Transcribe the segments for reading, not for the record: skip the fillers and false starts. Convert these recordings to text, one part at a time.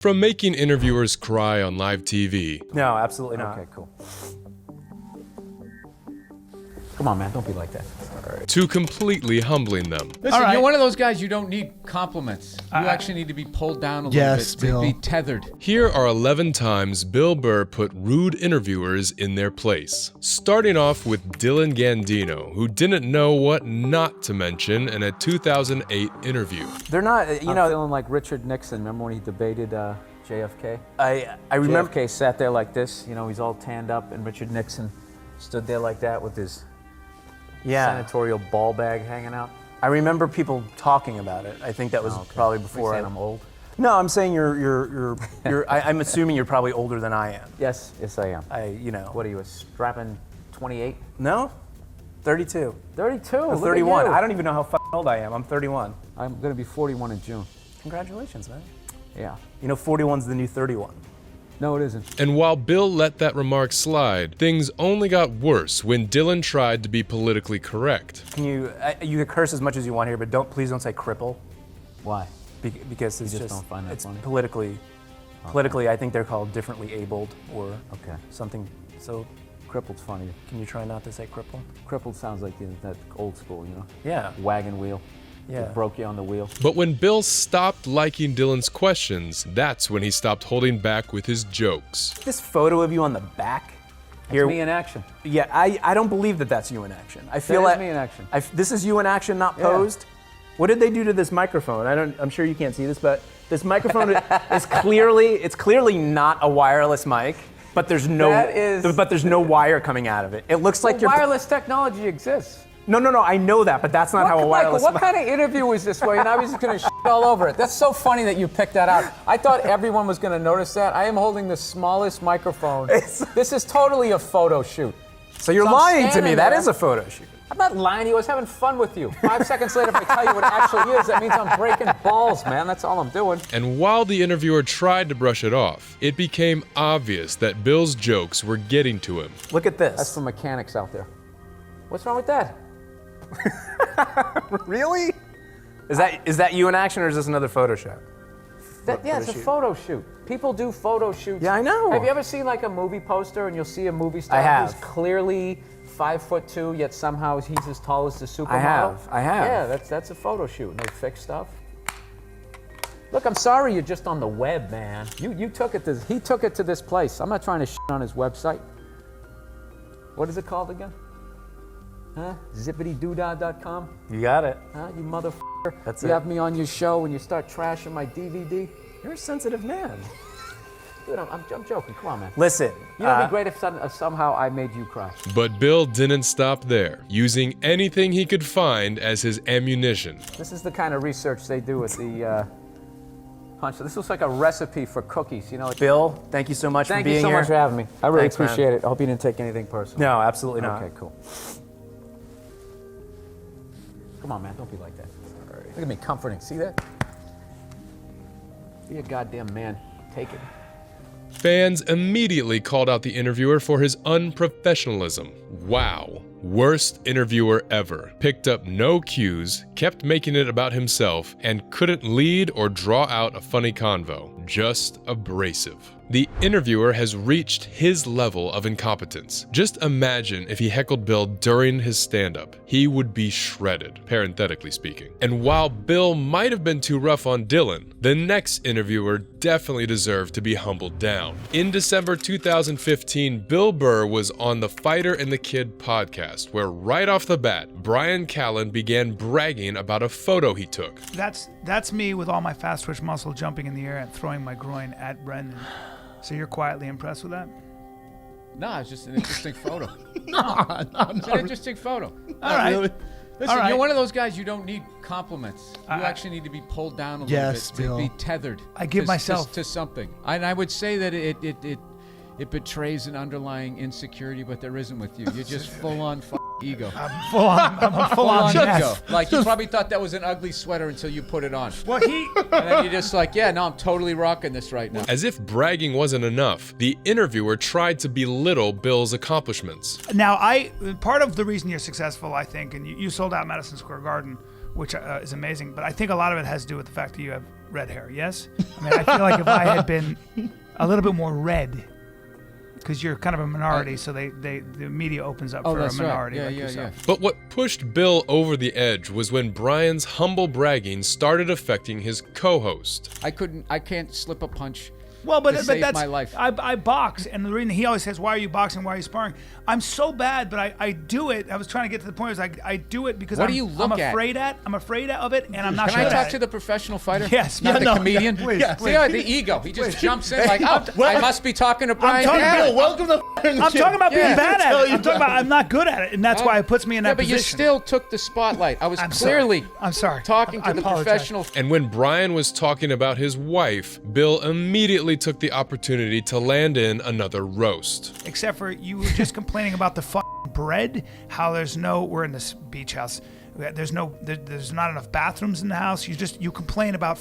From making interviewers cry on live TV. No, absolutely not. Okay, cool. Come on, man, don't be like that. To completely humbling them. Listen, you're one of those guys, you don't need compliments. You actually need to be pulled down a little bit to be tethered. Here are 11 times Bill Burr put rude interviewers in their place. Starting off with Dylan Gandino, who didn't know what not to mention in a 2008 interview. They're not, I'm feeling like Richard Nixon. Remember when he debated JFK? I remember. JFK sat there like this, he's all tanned up, and Richard Nixon stood there like that with his senatorial ball bag hanging out. I remember people talking about it. I think that was probably before. I'm old. No, I'm saying you're I'm assuming you're probably older than I am. Yes, I am. What are you, a strapping 28? No, 32. 32. I'm 31. I don't even know how old I am. I'm 31. I'm gonna be 41 in June. Congratulations, man. Yeah. 41's the new 31. No, it isn't. And while Bill let that remark slide, things only got worse when Dylan tried to be politically correct. Can you can curse as much as you want here, but please don't say cripple. Why? Because it's just don't find that it's funny? politically, I think they're called differently abled or something. So Crippled's funny. can you try not to say cripple? Crippled sounds like that old school, Yeah. Wagon wheel. Yeah. It broke you on the wheel. But when Bill stopped liking Dylan's questions, that's when he stopped holding back with his jokes. This photo of you on the back. It's me in action. Yeah, I don't believe that that's you in action. I feel That is like me in action. This is you in action, not posed. What did they do to this microphone? I'm sure you can't see this, but this microphone is clearly not a wireless mic. But there's no wire coming out of it. It looks like wireless technology exists. No, I know that, but that's not how a wireless. What kind of interview was this where I was just going to shit all over it? That's so funny that you picked that out. I thought everyone was going to notice that. I am holding the smallest microphone. This is totally a photo shoot. So you're lying to me. That is a photo shoot. I'm not lying to you. I was having fun with you. 5 seconds later, if I tell you what it actually is, that means I'm breaking balls, man. That's all I'm doing. And while the interviewer tried to brush it off, it became obvious that Bill's jokes were getting to him. Look at this. That's for mechanics out there. What's wrong with that? Really? Is that you in action, or is this another photo shoot? It's a photo shoot. People do photo shoots. Yeah, I know. Have you ever seen like a movie poster and you'll see a movie star who's clearly 5'2", yet somehow he's as tall as the supermodel? I have. Yeah, that's a photo shoot. And they fix stuff. Look, I'm sorry you're just on the web, man. He took it to this place. I'm not trying to shit on his website. What is it called again? Huh? Zippitydoodah.com? You got it. Huh? You motherfucker. That's you it. have me on your show and you start trashing my DVD? You're a sensitive man. Dude, I'm joking. Come on, man. Listen. You know, it'd be great if somehow I made you cry. But Bill didn't stop there, using anything he could find as his ammunition. This is the kind of research they do with the punch. This looks like a recipe for cookies, Bill, thank you so much for being here. Thank you so much for having me. I really Thanks, appreciate it. I hope you didn't take anything personal. No, absolutely not. Okay, cool. Come on, man. Don't be like that. Look at me, comforting. See that? Be a goddamn man. Take it. Fans immediately called out the interviewer for his unprofessionalism. Wow. Worst interviewer ever. Picked up no cues, kept making it about himself, and couldn't lead or draw out a funny convo. Just abrasive. The interviewer has reached his level of incompetence. Just imagine if he heckled Bill during his stand-up. He would be shredded, parenthetically speaking. And while Bill might have been too rough on Dylan, the next interviewer definitely deserved to be humbled down. In December 2015, Bill Burr was on the Fighter and the Kid podcast, where right off the bat, Brian Callen began bragging about a photo he took. That's me with all my fast twitch muscle jumping in the air and throwing my groin at Brendan. So you're quietly impressed with that? No, it's just an interesting photo. No. It's an interesting photo. All right. Really. Listen, All right. you're one of those guys, you don't need compliments. You actually need to be pulled down a little bit to be tethered. I give myself to something. And I would say that it betrays an underlying insecurity, but there isn't with you. You're just full on ego. I'm a full on ego. yes. Like you probably thought that was an ugly sweater until you put it on. Well, And then you're just like, yeah, no, I'm totally rocking this right now. As if bragging wasn't enough, the interviewer tried to belittle Bill's accomplishments. Now, part of the reason you're successful, I think, and you sold out Madison Square Garden, which is amazing, but I think a lot of it has to do with the fact that you have red hair, yes? I mean, I feel like if I had been a little bit more red, because you're kind of a minority, so the media opens up for a minority like yourself. But what pushed Bill over the edge was when Brian's humble bragging started affecting his co-host. I can't slip a punch. Well, but that's my life. I box, and the reason he always says, "Why are you boxing? Why are you sparring?" I'm so bad, but I do it. I was trying to get to the point. I do it because I'm afraid of it, and I'm not. Can I talk to the professional fighter? Yes, not the comedian. Yeah, please, See how the ego? He just jumps in like, "Oh, I must be talking to Brian." Bill, welcome to. I'm talking about being bad at it. I'm talking about I'm not good at it, and that's why it puts me in that position. But you still took the spotlight. I was clearly talking to the professional. And when Brian was talking about his wife, Bill immediately took the opportunity to land in another roast. Except for you were just complaining about the bread, how we're in this beach house, there's not enough bathrooms in the house. You complain about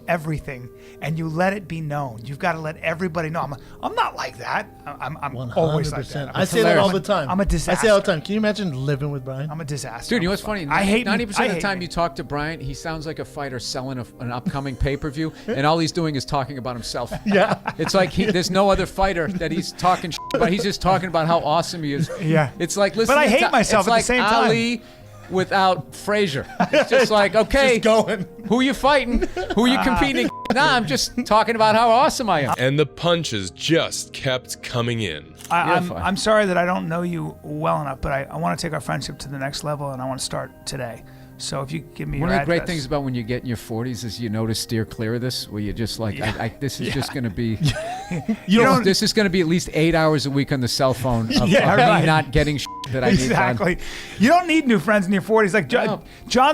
everything, and you let it be known. You've got to let everybody know. I'm not like that. I'm always like that. I say that all the time. I'm a disaster. I say all the time. Can you imagine living with Brian? I'm a disaster. Dude, you know what's funny? I hate 90% of the time you talk to Brian, he sounds like a fighter selling an upcoming pay-per-view, and all he's doing is talking about himself. Yeah. It's like there's no other fighter that he's talking about. He's just talking about how awesome he is. Yeah. It's like, listen. But I hate myself at the same time. Ali without Frazier. It's just like, okay, just going. Who are you fighting? Who are you competing? Nah, I'm just talking about how awesome I am. And the punches just kept coming in. I'm sorry that I don't know you well enough, but I want to take our friendship to the next level, and I want to start today. So if you give me One your of the great address. things about when you get in your 40s is you know to steer clear of this, where you're just like, this is just going to be, this is going to be at least 8 hours a week on the cell phone of me not getting that I need done. You don't need new friends in your 40s. Like John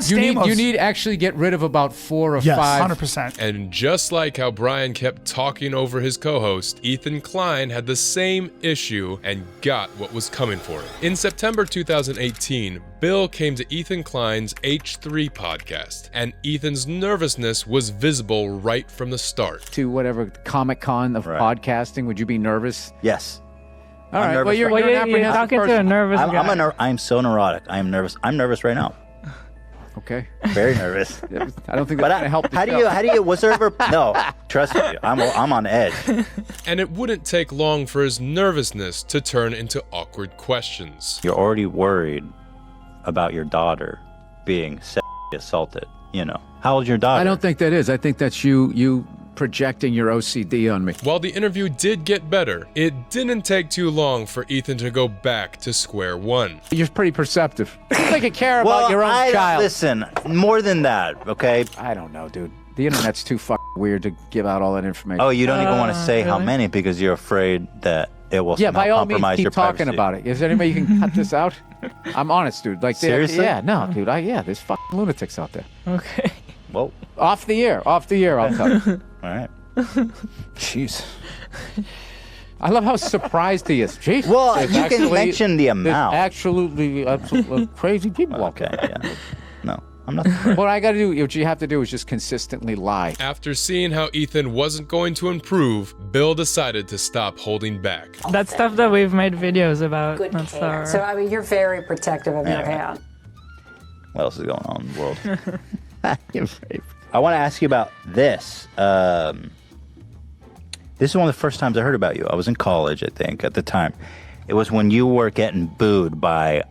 Stamos. You need actually get rid of about 4 or 5. 100%. And just like how Brian kept talking over his co-host, Ethan Klein had the same issue and got what was coming for him. In September 2018, Bill came to Ethan Klein's H3 podcast, and Ethan's nervousness was visible right from the start. To whatever Comic-Con of podcasting, would you be nervous? Yes. All right. Well, you're an apprehensive talking person. to a nervous guy. I'm so neurotic. I'm nervous. I'm nervous right now. Okay. Very nervous. I don't think that's going to help. How do you? Was there ever? No. Trust me. I'm on edge. And it wouldn't take long for his nervousness to turn into awkward questions. You're already worried about your daughter being sexually assaulted. You know. How old's your daughter? I don't think that is. I think that's you projecting your OCD on me. While the interview did get better, it didn't take too long for Ethan to go back to square one. You're pretty perceptive. You think you care about your own child. Listen, more than that, okay? I don't know, dude. The internet's too weird to give out all that information. Oh, you don't even want to say how many because you're afraid that it will somehow by all means, compromise keep your talking privacy. about it. Is there anybody you can cut this out? I'm honest, dude. Like, seriously? Yeah, no, dude. There's lunatics out there. Okay. Whoa. Off the air, I'll tell you. All right. Jeez. I love how surprised he is. Jeez. Well, you can mention the amount. Absolutely crazy people out there. Okay, yeah. No, I'm not. What you have to do is just consistently lie. After seeing how Ethan wasn't going to improve, Bill decided to stop holding back. That's stuff that we've made videos about. Good hair. So, I mean, you're very protective of your hair. What else is going on in the world? I want to ask you about this. This is one of the first times I heard about you. I was in college, I think, at the time. It was when you were getting booed by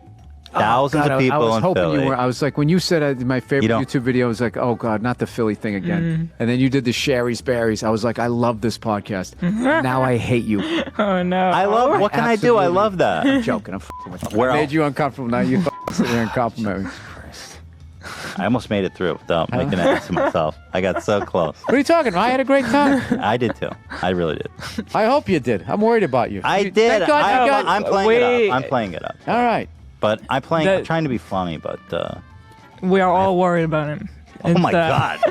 thousands of people in Philly. I was like, when you said my favorite YouTube video, I was like, oh God, not the Philly thing again. And then you did the Sherry's Berries. I was like, I love this podcast. Now I hate you. Oh no. I love. What can I do? I love that. I'm joking. I'm f***ing with you. I made you uncomfortable. Now you sit there and compliment me. I almost made it through without making an ass of myself. I got so close. What are you talking about? I had a great time. I did too. I really did. I hope you did. I'm worried about you. I did. I'm playing it up. I'm playing it up. All right. But I'm trying to be funny, but... we are all worried about him. Oh my God.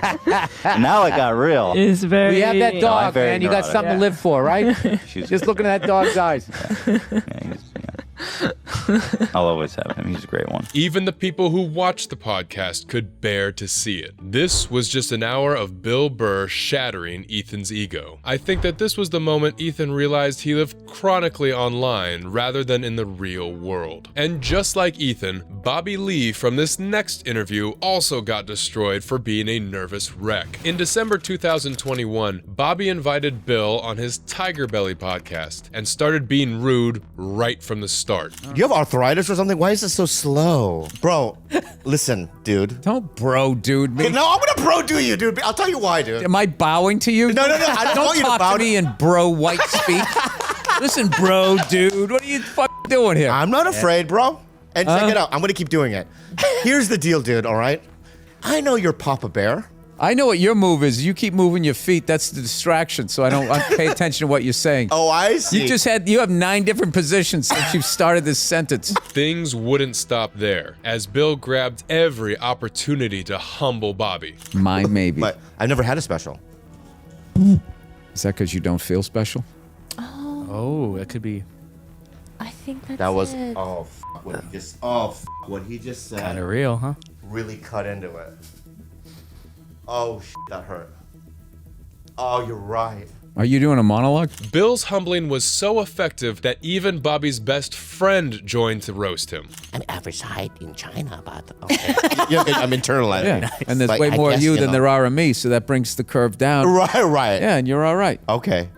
Now it got real. It's very... We have that dog, man. You got something to live for, right? She's just looking at that dog's eyes. I'll always have him. He's a great one. Even the people who watched the podcast could bear to see it. This was just an hour of Bill Burr shattering Ethan's ego. I think that this was the moment Ethan realized he lived chronically online rather than in the real world. And just like Ethan, Bobby Lee from this next interview also got destroyed for being a nervous wreck. In December 2021, Bobby invited Bill on his Tiger Belly podcast and started being rude right from the start. You have arthritis or something? Why is this so slow? Bro, listen, dude. Don't bro dude me. No, I'm gonna bro do you, dude. I'll tell you why, dude. Am I bowing to you? No. I don't want you to talk bow to me in bro white speak. Listen, bro, dude. What are you fucking doing here? I'm not afraid, bro. And check it out. I'm gonna keep doing it. Here's the deal, dude, all right? I know you're Papa Bear. I know what your move is. You keep moving your feet. That's the distraction, so I pay attention to what you're saying. Oh, I see. You have 9 different positions since you've started this sentence. Things wouldn't stop there, as Bill grabbed every opportunity to humble Bobby. Mine, maybe. But I've never had a special. Is that because you don't feel special? Oh, that could be. I think that's That was it. what he just said. Kind of real, huh? Really cut into it. Oh, that hurt. Oh, you're right. Are you doing a monologue? Bill's humbling was so effective that even Bobby's best friend joined to roast him. I'm average height in China, but okay. I'm internalizing. Yeah, and there's Like, way I more guess, of you than know. there are of me, so that brings the curve down. Right. Yeah, and you're all right. Okay.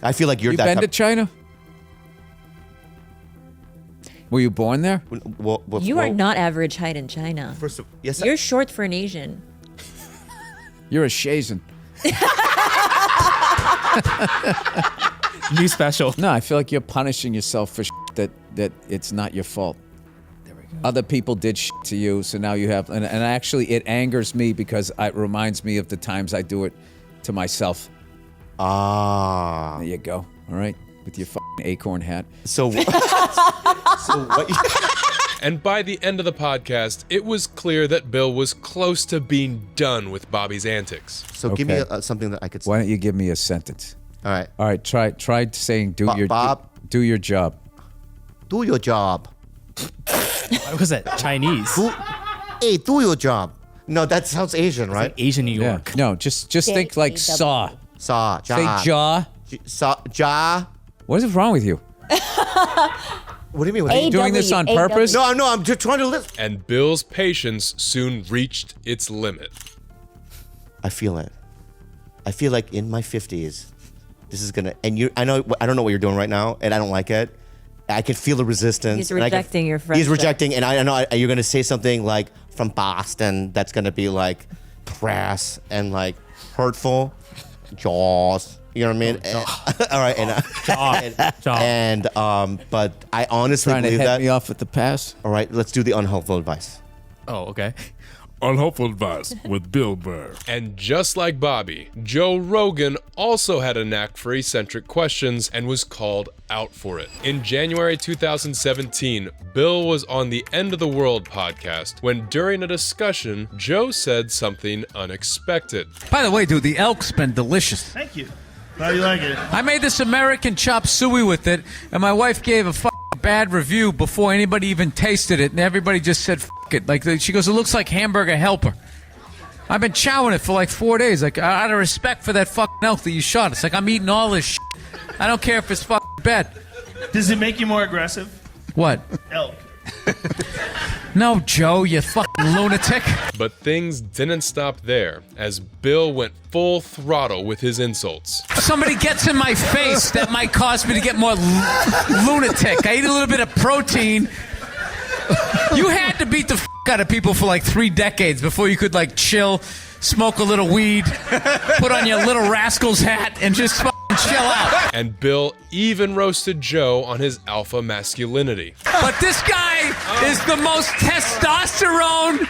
I feel like you're You that been to type- China? Were you born there? You are not average height in China. First of, yes, You're short for an Asian. You're a Shazan. New special. No, I feel like you're punishing yourself for that it's not your fault. There we go. Other people did to you, so now you have, and actually it angers me because it reminds me of the times I do it to myself. Ah. There you go. All right, with your acorn hat. So what? And by the end of the podcast, it was clear that Bill was close to being done with Bobby's antics. So give me something that I could say. Why don't you give me a sentence? All right. All right, try saying do your Bob. do your job. Do your job. What was that? Chinese. Hey, do your job. No, that sounds Asian, right? Like Asian New York. Yeah. No, just think like saw. Saw. Say jaw. Saw. Jaw. What is wrong with you? What do you mean? Are you doing this on purpose? No, I'm just trying to listen. And Bill's patience soon reached its limit. I feel it. I feel like in my 50s, this is gonna. And I don't know what you're doing right now, and I don't like it. I can feel the resistance. He's rejecting your friendship. He's rejecting, and I know you're gonna say something like from Boston that's gonna be like crass and like hurtful. Jaws. You know what I mean? All right, but I honestly Trying to believe head that. me off at the pass. All right, let's do the unhelpful advice. Oh, okay. Unhelpful advice with Bill Burr. And just like Bobby, Joe Rogan also had a knack for eccentric questions and was called out for it. In January 2017, Bill was on the End of the World podcast when during a discussion, Joe said something unexpected. By the way, dude, the elk's been delicious. Thank you. How do you like it? I made this American chop suey with it, and my wife gave a bad review before anybody even tasted it, and everybody just said it. Like, she goes, it looks like Hamburger Helper. I've been chowing it for like 4 days, like out of respect for that elk that you shot. It's like I'm eating all this shit. I don't care if it's bad. Does it make you more aggressive? What? Elk. No, Joe, you lunatic. But things didn't stop there, as Bill went full throttle with his insults. If somebody gets in my face, that might cause me to get more lunatic. I eat a little bit of protein. You had to beat the out of people for like 3 decades before you could like chill, smoke a little weed, put on your Little Rascals hat, and just chill out. And Bill even roasted Joe on his alpha masculinity. But this guy is the most testosterone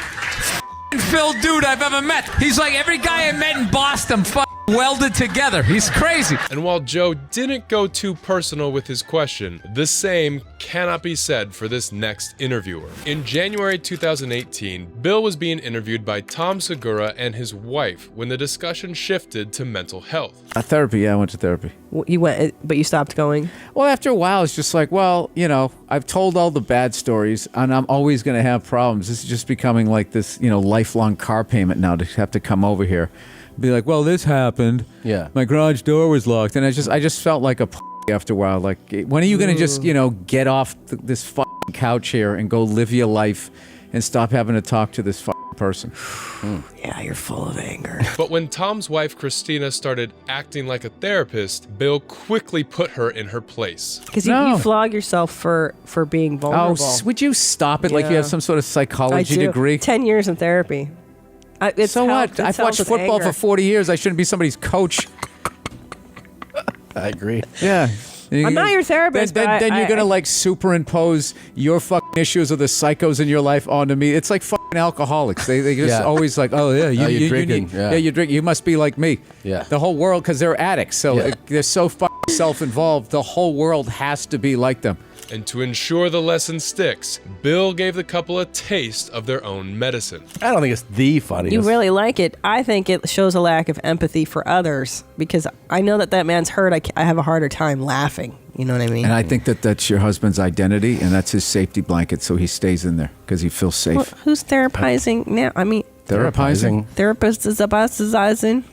filled dude I've ever met. He's like every guy I met in Boston welded together. He's crazy. And while Joe didn't go too personal with his question, the same cannot be said for this next interviewer. In January 2018, Bill was being interviewed by Tom Segura and his wife when the discussion shifted to mental health. Therapy, yeah, I went to therapy. You went, but you stopped going? Well, after a while, it's just like, well, you know, I've told all the bad stories, and I'm always going to have problems. This is just becoming like this, you know, lifelong car payment now to have to come over here. Be like, well, this happened. Yeah. My garage door was locked, and I just felt like a after a while. Like, when are you going to just, you know, get off this fucking couch here and go live your life and stop having to talk to this fucking person? Yeah, you're full of anger. But when Tom's wife, Christina, started acting like a therapist, Bill quickly put her in her place. Because you flog yourself for being vulnerable. Oh, would you stop it? Like you have some sort of psychology degree? 10 years in therapy. So what? I've watched football for 40 years. I shouldn't be somebody's coach. I agree. Yeah. I'm not your therapist. Then you're going to like superimpose your fucking issues of the psychos in your life onto me. It's like fucking alcoholics. They just always like, oh yeah, you're drinking. You drink. You must be like me. Yeah. The whole world, because they're addicts. So they're so fucking self-involved. The whole world has to be like them. And to ensure the lesson sticks, Bill gave the couple a taste of their own medicine. I don't think it's the funniest. You really like it. I think it shows a lack of empathy for others because I know that man's hurt. I have a harder time laughing. You know what I mean? And I think that's your husband's identity, and that's his safety blanket, so he stays in there because he feels safe. Well, who's therapizing now? I mean, therapizing. Therapist is about.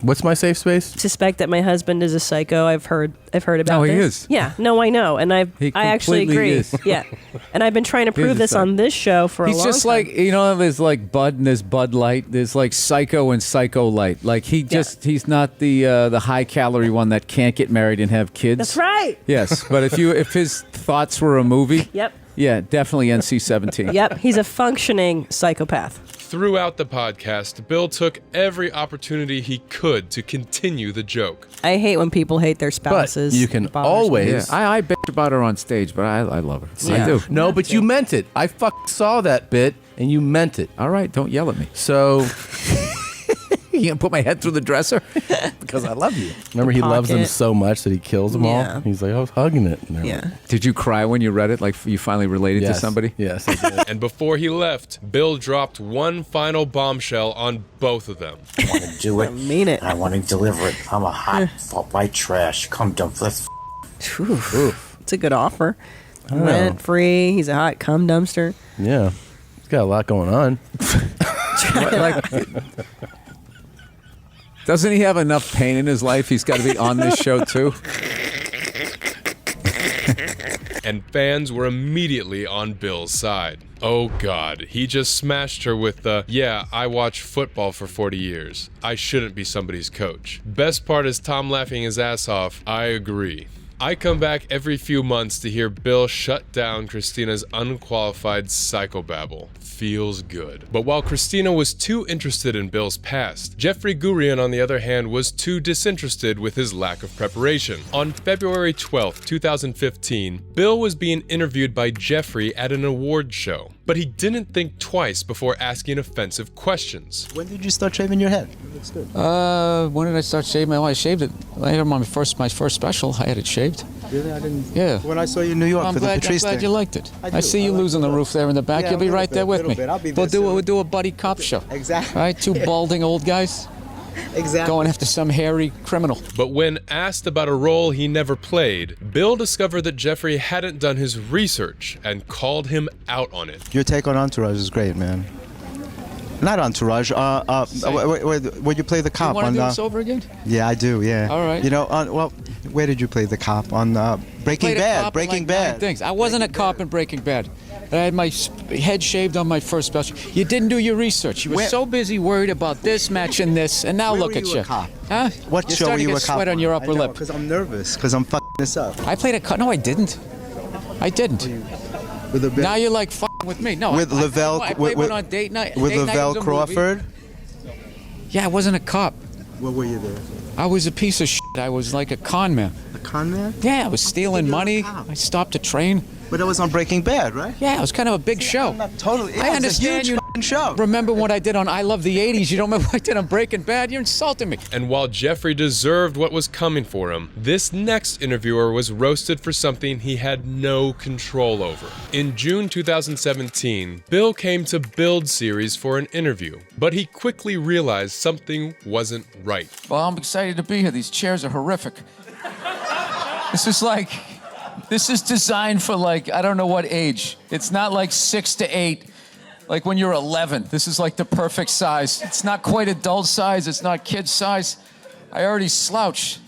What's my safe space? Suspect that my husband is a psycho. I've heard about No, he this. is. Yeah, no, I know, and I actually completely agree. is. Yeah, and I've been trying to prove this on this show for a long time. He's just like, you know, there's like Bud and there's Bud Light. There's like Psycho and Psycho Light. Like he's not the high calorie one that can't get married and have kids. That's right. Yes, but if his thoughts were a movie, Yep. yeah, definitely NC-17. Yep, he's a functioning psychopath. Throughout the podcast, Bill took every opportunity he could to continue the joke. I hate when people hate their spouses. But you can always. Yeah, I bitch about her on stage, but I love her. I do. No, but you meant it. I saw that bit, and you meant it. All right, don't yell at me. So. You gonna put my head through the dresser? Because I love you. Remember, he loves them so much that he kills them all. He's like, I was hugging it. Yeah. Did you cry when you read it? Like you finally related to somebody? Yes, I did. And before he left, Bill dropped one final bombshell on both of them. I want to do it. I mean it. I want to deliver it. I'm a hot white trash. Come dumpster. It's a good offer. Rent free. He's a hot cum dumpster. Yeah. He's got a lot going on. Doesn't he have enough pain in his life? He's got to be on this show too. And fans were immediately on Bill's side. Oh God, he just smashed her with the, yeah, I watched football for 40 years. I shouldn't be somebody's coach. Best part is Tom laughing his ass off. I agree. I come back every few months to hear Bill shut down Christina's unqualified psychobabble. Feels good. But while Christina was too interested in Bill's past, Jeffrey Gurian, on the other hand, was too disinterested with his lack of preparation. On February 12th, 2015, Bill was being interviewed by Jeffrey at an award show, but he didn't think twice before asking offensive questions. When did you start shaving your head? It looks good. When did I start shaving? Well, I shaved it. I had my first special. I had it shaved. Really? I didn't. Yeah. When I saw you in New York I'm for the Patrice glad thing. you liked it. I do. I see you losing the roof there in the back. Yeah, You'll be a right there with me. I'll be there We'll do a buddy cop show. Exactly. Right? Two balding old guys. Exactly. Going after some hairy criminal. But when asked about a role he never played, Bill discovered that Jeffrey hadn't done his research and called him out on it. Your take on Entourage is great, man. Not Entourage. Where you play the cop You want on. to do this over again? Yeah, I do. Yeah. All right. You know, where did you play the cop on Breaking Bad? Breaking Bad. Things. I wasn't a cop in Breaking Bad. I had my head shaved on my first special. You didn't do your research. You were so busy worried about this matching this, and now look at you. A cop? Huh? What You're show were starting you to a get cop sweat on your upper lip. Because I'm nervous. Because I'm fucking this up. I played a cop. No, I didn't. I didn't. Now you're like fucking with me. No. With Lavelle. I played one on date night. With Date night Lavelle was a Crawford. Yeah, I wasn't a cop. What were you there? I was a piece of shit. I was like a con man. A con man? Yeah, I was stealing money. I stopped a train. But it was on Breaking Bad, right? Yeah, it was kind of a big show. Totally. I understand you show. Remember what I did on I Love the 80s? You don't remember what I did on Breaking Bad? You're insulting me. And while Jeffrey deserved what was coming for him, this next interviewer was roasted for something he had no control over. In June 2017, Bill came to Build Series for an interview, but he quickly realized something wasn't right. Well, I'm excited to be here. These chairs are horrific. This is designed for I don't know what age. It's not like 6 to 8, like when you're 11. This is like the perfect size. It's not quite adult size. It's not kid size. I already slouch.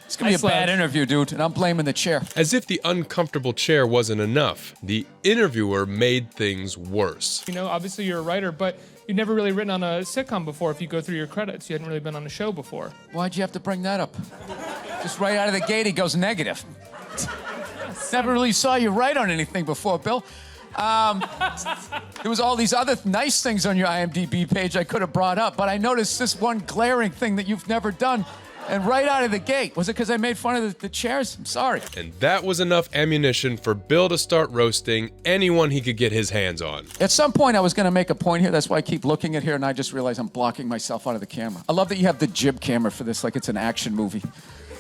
It's gonna be a bad interview, dude, and I'm blaming the chair. As if the uncomfortable chair wasn't enough, the interviewer made things worse. You know, obviously you're a writer, but you've never really written on a sitcom before. If you go through your credits, you hadn't really been on a show before. Why'd you have to bring that up? Just right out of the gate, he goes negative. Never really saw you write on anything before, Bill. There was all these other nice things on your IMDb page I could have brought up, but I noticed this one glaring thing that you've never done, and right out of the gate. Was it because I made fun of the chairs? I'm sorry. And that was enough ammunition for Bill to start roasting anyone he could get his hands on. At some point, I was going to make a point here. That's why I keep looking at here, and I just realized I'm blocking myself out of the camera. I love that you have the jib camera for this, like it's an action movie.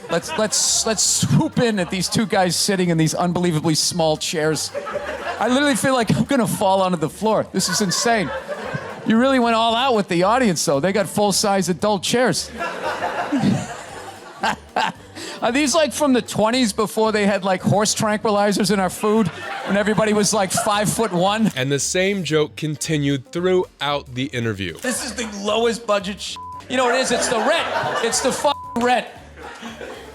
Let's swoop in at these two guys sitting in these unbelievably small chairs. I literally feel like I'm gonna fall onto the floor. This is insane. You really went all out with the audience, though. They got full-size adult chairs. Are these from the 20s before they had horse tranquilizers in our food? When everybody was 5'1"? And the same joke continued throughout the interview. This is the lowest budget You know what it is? It's the rent. It's the fucking rent.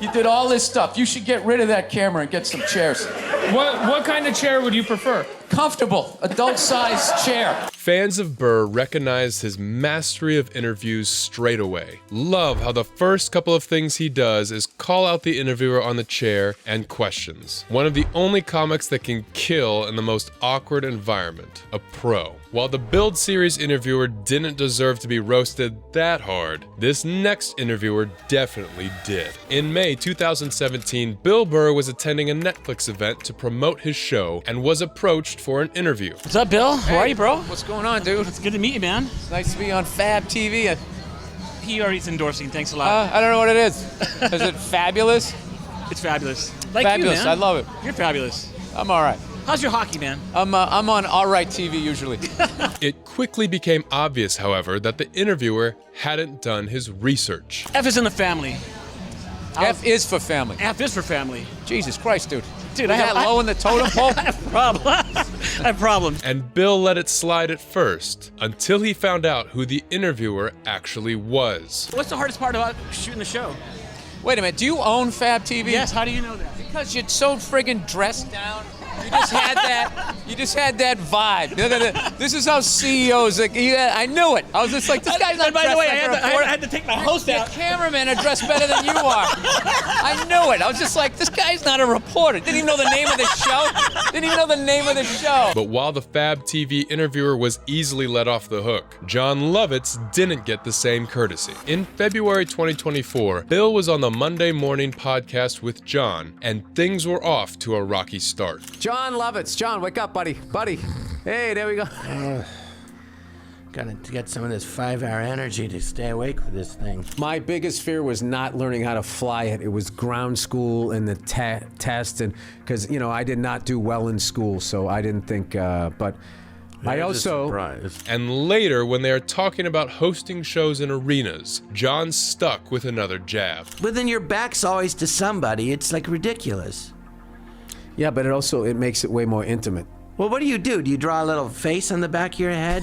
You did all this stuff. You should get rid of that camera and get some chairs. What kind of chair would you prefer? Comfortable, adult-sized chair. Fans of Burr recognized his mastery of interviews straight away. Love how the first couple of things he does is call out the interviewer on the chair and questions. One of the only comics that can kill in the most awkward environment, a pro. While the Build Series interviewer didn't deserve to be roasted that hard, this next interviewer definitely did. In May 2017, Bill Burr was attending a Netflix event to promote his show and was approached for an interview. What's up, Bill? How are you, bro? What's going on, dude? It's good to meet you, man. It's nice to be on Fab TV. He already's endorsing. Thanks a lot. I don't know what it is. Is it fabulous? It's fabulous. Like fabulous. You, man. I love it. You're fabulous. I'm all right. How's your hockey, man? I'm on all right TV usually. It quickly became obvious, however, that the interviewer hadn't done his research. F is in the family. F is for family. F is for family. Jesus Christ, dude. Dude, I have low in the totem pole. I have problems. I have problems. And Bill let it slide at first, until he found out who the interviewer actually was. What's the hardest part about shooting the show? Wait a minute, do you own Fab TV? Yes, how do you know that? Because you're so friggin' dressed down. You just had that vibe. This is how CEOs, I knew it. I was just like, this guy's not by the way, dressed I had to take my host out. The cameramen are dressed better than you are. I knew it. I was just like, this guy's not a reporter. Didn't even know the name of the show. But while the Fab TV interviewer was easily let off the hook, John Lovitz didn't get the same courtesy. In February 2024, Bill was on the Monday Morning Podcast with John, and things were off to a rocky start. John Lovitz. John, wake up, buddy. Buddy. Hey, there we go. Gotta get some of this 5-hour energy to stay awake for this thing. My biggest fear was not learning how to fly it. It was ground school and the test, and because I did not do well in school, so I didn't think. But I also. And later, when they are talking about hosting shows in arenas, John's stuck with another jab. But then your back's always to somebody. It's ridiculous. Yeah, but it makes it way more intimate. Well, what do? Do you draw a little face on the back of your head?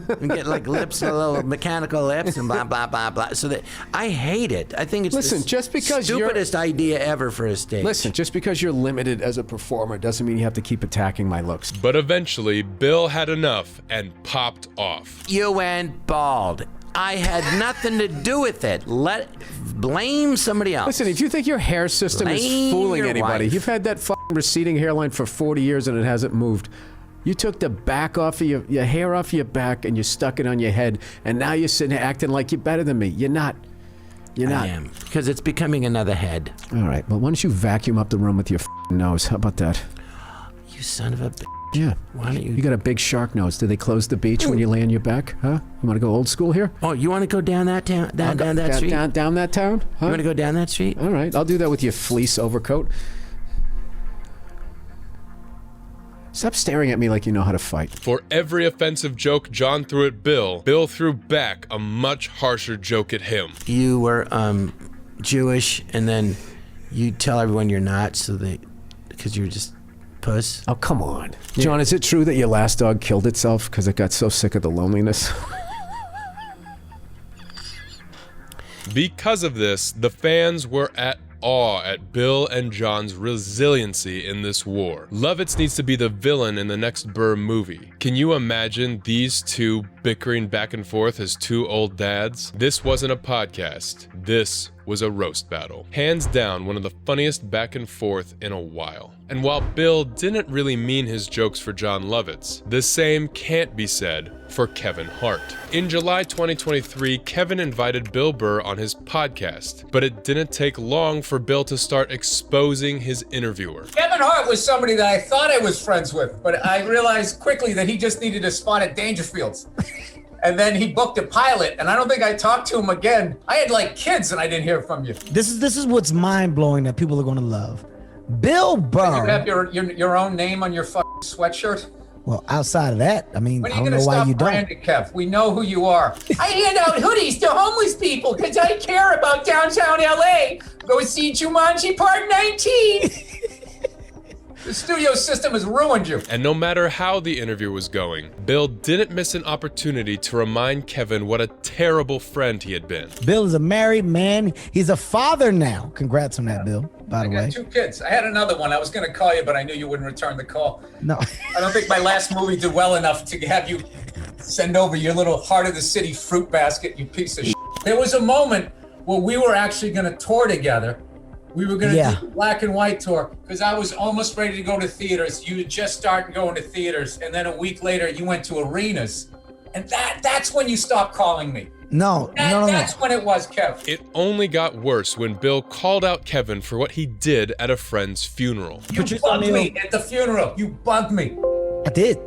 And get lips, little mechanical lips and blah, blah, blah, blah. So that I hate it. I think it's just because stupidest idea ever for a stage. Listen, just because you're limited as a performer doesn't mean you have to keep attacking my looks. But eventually, Bill had enough and popped off. You went bald. I had nothing to do with it. Blame somebody else. Listen, if you think your hair system is fooling anybody, you've had that receding hairline for 40 years and it hasn't moved. You took the back off of your hair off your back and you stuck it on your head, and now you're sitting here acting like you're better than me. You're not. You're not. I am, because it's becoming another head. All right, well, why don't you vacuum up the room with your nose? How about that? You son of a bitch. Yeah. Why don't you? You got a big shark nose. Do they close the beach when you lay on your back? Huh? You want to go old school here? Oh, you want to go down that town? Down that street? Down that town? Huh? You want to go down that street? All right. I'll do that with your fleece overcoat. Stop staring at me like you know how to fight. For every offensive joke John threw at Bill, Bill threw back a much harsher joke at him. You were Jewish, and then you tell everyone you're not, because you're just puss. Oh, come on. John, is it true that your last dog killed itself because it got so sick of the loneliness? Because of this, the fans were at awe at Bill and John's resiliency in this war. Lovitz needs to be the villain in the next Burr movie. Can you imagine these two bickering back and forth as two old dads? This wasn't a podcast. This was a roast battle. Hands down, one of the funniest back and forth in a while. And while Bill didn't really mean his jokes for John Lovitz, the same can't be said for Kevin Hart. In July 2023, Kevin invited Bill Burr on his podcast, but it didn't take long for Bill to start exposing his interviewer. Kevin Hart was somebody that I thought I was friends with, but I realized quickly that he just needed a spot at Dangerfields. And then he booked a pilot, and I don't think I talked to him again. I had like kids, and I didn't hear from you. This is what's mind blowing that people are going to love. Bill Burr. You have your own name on your fucking sweatshirt. Well, outside of that, I mean, When I are you don't gonna know why stop you don't. branding, Kev? We know who you are. I hand out hoodies to homeless people because I care about downtown LA. Go see Jumanji Part 19. The studio system has ruined you. And no matter how the interview was going, Bill didn't miss an opportunity to remind Kevin what a terrible friend he had been. Bill is a married man. He's a father now. Congrats on that, Bill, by the I way. got 2 kids. I had another one. I was going to call you, but I knew you wouldn't return the call. No. I don't think my last movie did well enough to have you send over your little heart of the city fruit basket, you piece of shit. There was a moment where we were actually going to tour together. We were going to do the black and white tour because I was almost ready to go to theaters. You had just started going to theaters. And then a week later, you went to arenas. And that's when you stopped calling me. No. That's when it was, Kev. It only got worse when Bill called out Kevin for what he did at a friend's funeral. You bugged me at the funeral. You bugged me. I did.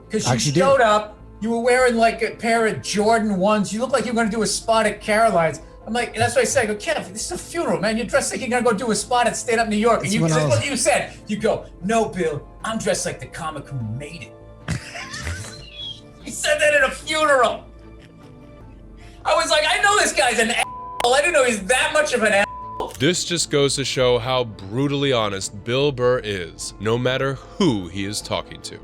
Because you showed up. You were wearing like a pair of Jordan 1s. You looked like you were going to do a spot at Caroline's. I'm like, that's what I said. I go, Kev, this is a funeral, man. You're dressed like you're going to go do a spot at Stand Up New York. And this is what you said. You go, no, Bill, I'm dressed like the comic who made it. You said that at a funeral. I was like, I know this guy's an asshole. I didn't know he's that much of an asshole. This just goes to show how brutally honest Bill Burr is, no matter who he is talking to.